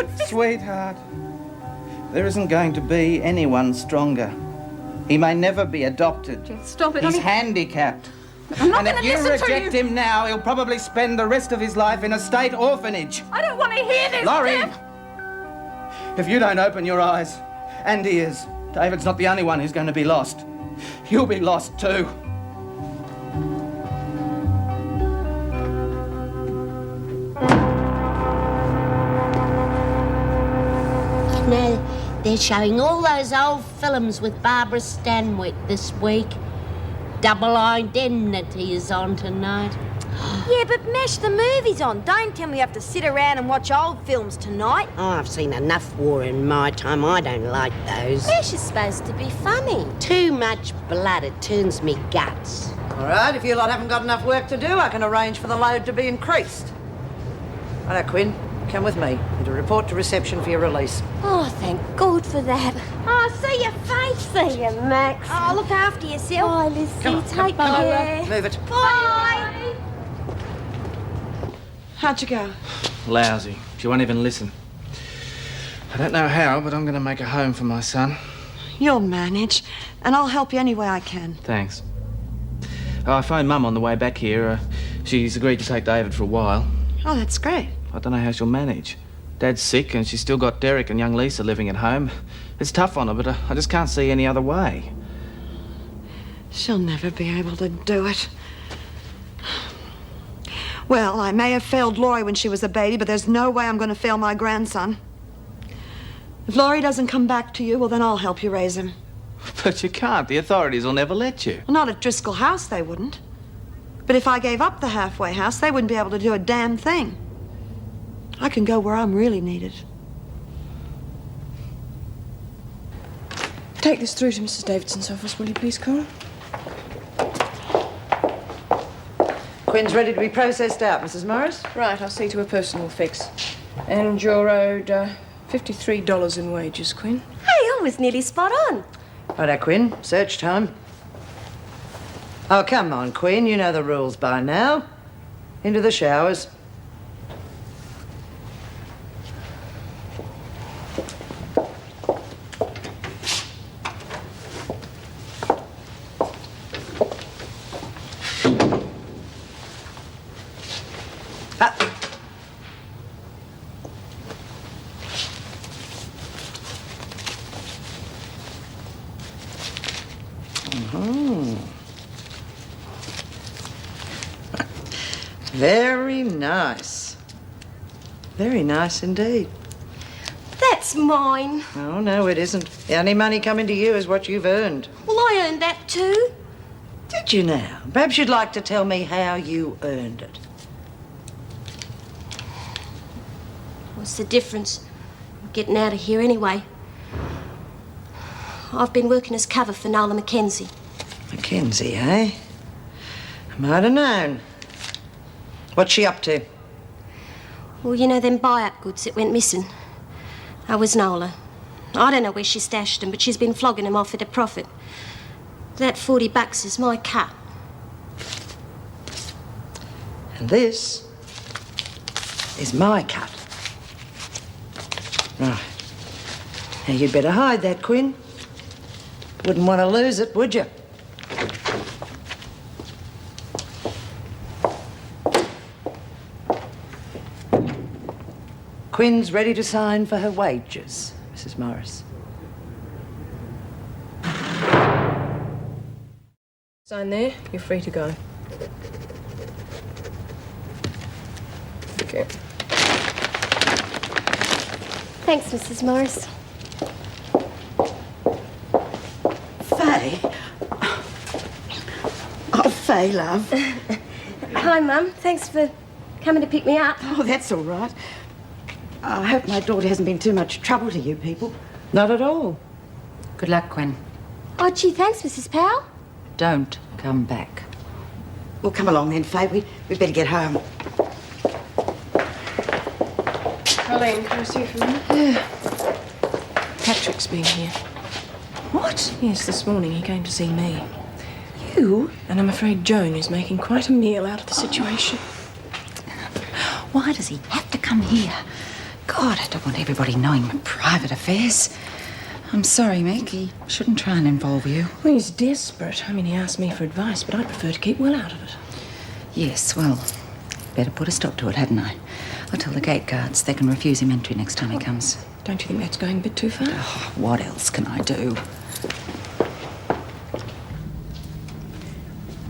could... Sweetheart, there isn't going to be anyone stronger. He may never be adopted. Stop it. He's handicapped. I'm not And if going to you listen to reject you. him now, he'll probably spend the rest of his life in a state orphanage. I don't want to hear this, Laurie, Jeff. if you don't open your eyes and ears, David's not the only one who's going to be lost. You'll be lost too. No, they're showing all those old films with Barbara Stanwyck this week. Double Indemnity is on tonight. Yeah, but Mesh, the movie's on. Don't tell me you have to sit around and watch old films tonight. Oh, I've seen enough war in my time. I don't like those. Mesh is supposed to be funny. Too much blood, it turns me guts. All right, if you lot haven't got enough work to do, I can arrange for the load to be increased. Righto, Quinn, come with me. And to report to reception for your release. Oh, thank God for that. Oh, see your face. See you, Max. Oh, look after yourself. Bye, Lizzie. Come on, Take come on, care. move it. Bye. How'd you go? Lousy. She won't even listen. I don't know how, but I'm going to make a home for my son. You'll manage, and I'll help you any way I can. Thanks. Oh, I phoned Mum on the way back here. She's agreed to take David for a while. Oh, that's great. I don't know how she'll manage. Dad's sick and she's still got Derek and young Lisa living at home. It's tough on her, but I just can't see any other way. She'll never be able to do it. Well, I may have failed Laurie when she was a baby, but there's no way I'm going to fail my grandson. If Laurie doesn't come back to you, well, then I'll help you raise him. But you can't. The authorities will never let you. Well, not at Driscoll House, they wouldn't. But if I gave up the halfway house, they wouldn't be able to do a damn thing. I can go where I'm really needed. Take this through to Mrs. Davidson's office, will you please, Cora? Quinn's ready to be processed out, Mrs. Morris. Right, I'll see to a personal fix. And you're owed $53 in wages, Quinn. Hey, I was nearly spot on. Righto, Quinn. Search time. Oh, come on, Quinn. You know the rules by now. Into the showers. Very nice. Very nice indeed. That's mine. Oh, no, it isn't. The only money coming to you is what you've earned. Well, I earned that too. Did you now? Perhaps you'd like to tell me how you earned it. What's the difference? I'm getting out of here anyway. I've been working as cover for Nola Mackenzie. Mackenzie, eh? I might have known. What's she up to? Well, you know them buy-up goods that went missing? I was Nola. I don't know where she stashed them, but she's been flogging them off at a profit. That $40 is my cut. And this is my cut. Right. Now, you'd better hide that, Quinn. Wouldn't want to lose it, would you? Quinn's ready to sign for her wages, Mrs. Morris. Sign there. You're free to go. Okay. Thanks, Mrs. Morris. Faye? Oh, Faye, love. Hi, Mum. Thanks for coming to pick me up. Oh, that's all right. I hope my daughter hasn't been too much trouble to you people. Not at all. Good luck, Quinn. Oh, gee, thanks, Mrs. Powell. Don't come back. Well, come along then, Faye. We'd better get home. Colleen, can I see you for a minute? Yeah. Patrick's been here. What? Yes, this morning he came to see me. You? And I'm afraid Joan is making quite a meal out of the situation. Why does he have to come here? God, I don't want everybody knowing my private affairs. I'm sorry, Meg. He shouldn't try and involve you. Well, he's desperate. I mean, he asked me for advice, but I'd prefer to keep well out of it. Yes, well, better put a stop to it, hadn't I? I'll tell the gate guards they can refuse him entry next time he comes. Don't you think that's going a bit too far? Oh, what else can I do?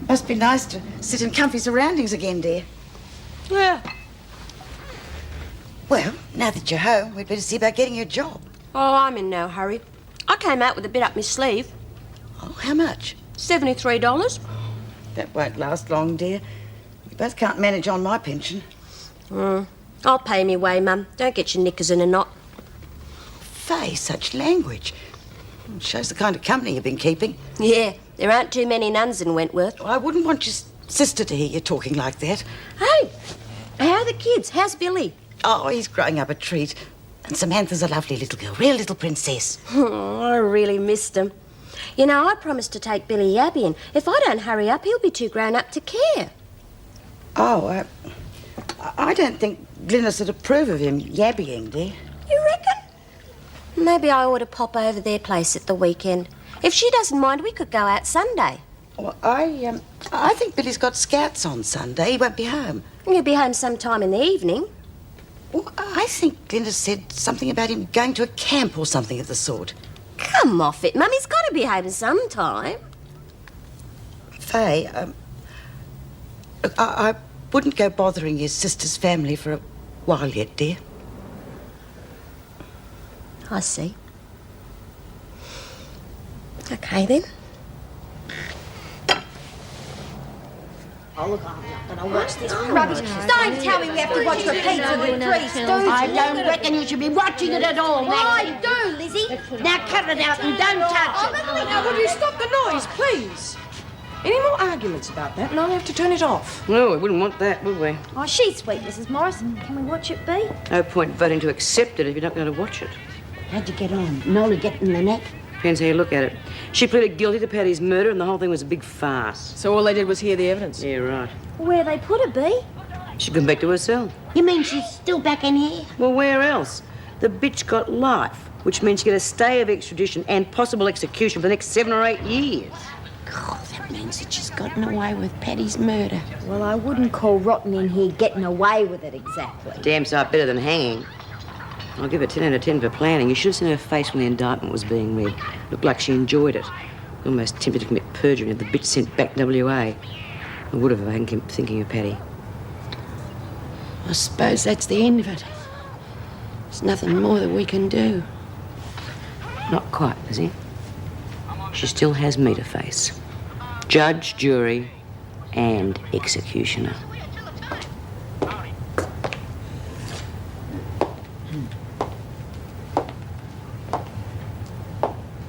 Must be nice to sit in comfy surroundings again, dear. Yeah. Well, now that you're home, we'd better see about getting you a job. Oh, I'm in no hurry. I came out with a bit up my sleeve. Oh, how much? $73. That won't last long, dear. We both can't manage on my pension. I'll pay me way, Mum. Don't get your knickers in a knot. Faye, such language. It shows the kind of company you've been keeping. Yeah, there aren't too many nuns in Wentworth. I wouldn't want your sister to hear you talking like that. Hey, how are the kids? How's Billy? Oh, he's growing up a treat. And Samantha's a lovely little girl, real little princess. Oh, I really missed him. You know, I promised to take Billy Yabby, and if I don't hurry up, he'll be too grown up to care. Oh, I don't think Glynis would approve of him yabbying, dear. You reckon? Maybe I ought to pop over their place at the weekend. If she doesn't mind, we could go out Sunday. Well, I think Billy's got scouts on Sunday. He won't be home. He'll be home sometime in the evening. Well, I think Glynis said something about him going to a camp or something of the sort. Come off it, Mum. He's got to be home sometime. Faye, I wouldn't go bothering your sister's family for a while yet, dear. I see. Okay, then. Oh, look, I'm not going to watch this Rubbish. Don't tell me we have to watch repeats of the three stooges. I don't reckon you should be watching it at all, Well, Maggie. I do, Lizzie. Now cut it out and don't touch it. Now, will you stop the noise, please? Any more arguments about that, and I'll have to turn it off. No, we wouldn't want that, would we? Oh, she's sweet, Mrs. Morris. Can we watch it be? No point voting to accept it if you're not going to watch it. How'd you get on? Nola get in the neck? Depends how you look at it. She pleaded guilty to Paddy's murder, and the whole thing was a big farce. So all they did was hear the evidence? Yeah, right. Where they put her, Bee? She'd gone back to her cell. You mean she's still back in here? Well, where else? The bitch got life, which means she get a stay of extradition and possible execution for the next 7 or 8 years. God, that means that she's gotten away with Paddy's murder. Well, I wouldn't call rotten in here getting away with it exactly. Damn sight better than hanging. I'll give her 10 out of 10 for planning. You should have seen her face when the indictment was being read. Looked like she enjoyed it. Almost tempted to commit perjury and have the bitch sent back WA. I would have if I hadn't kept thinking of Paddy. I suppose that's the end of it. There's nothing more that we can do. Not quite, Lizzie. She still has me to face. Judge, jury, and executioner.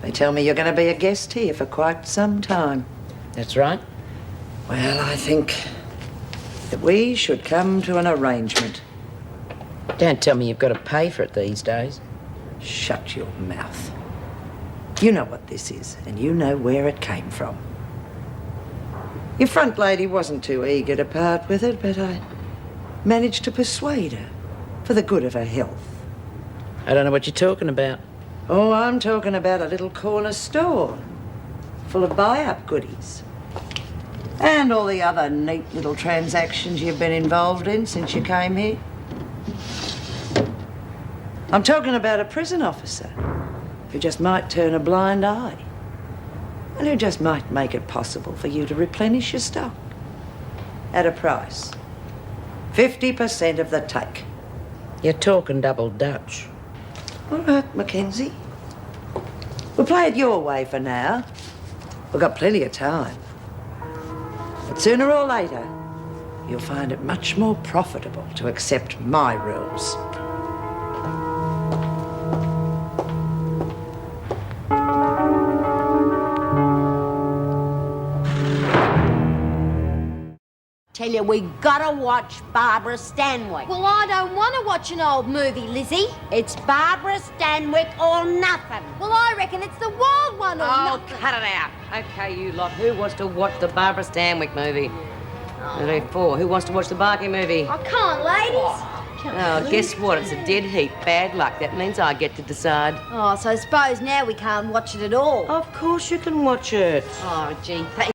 They tell me you're going to be a guest here for quite some time. That's right. Well, I think that we should come to an arrangement. Don't tell me you've got to pay for it these days. Shut your mouth. You know what this is, and you know where it came from. Your front lady wasn't too eager to part with it, but I managed to persuade her for the good of her health. I don't know what you're talking about. Oh, I'm talking about a little corner store full of buy-up goodies. And all the other neat little transactions you've been involved in since you came here. I'm talking about a prison officer who just might turn a blind eye and who just might make it possible for you to replenish your stock at a price. 50% of the take. You're talking double Dutch. All right, Mackenzie. We'll play it your way for now. We've got plenty of time. But sooner or later, you'll find it much more profitable to accept my rules. Tell you, we gotta watch Barbara Stanwyck. Well, I don't want to watch an old movie, Lizzie. It's Barbara Stanwyck or nothing. Well, I reckon it's the wild one or Oh, nothing. cut it out. Okay, you lot. Who wants to watch the Barbara Stanwyck movie? 34. Who wants to watch the Barky movie? I can't, ladies. Oh, guess what? It's a dead heat. Bad luck. That means I get to decide. Oh, so I suppose now we can't watch it at all. Of course you can watch it. Oh, gee, thank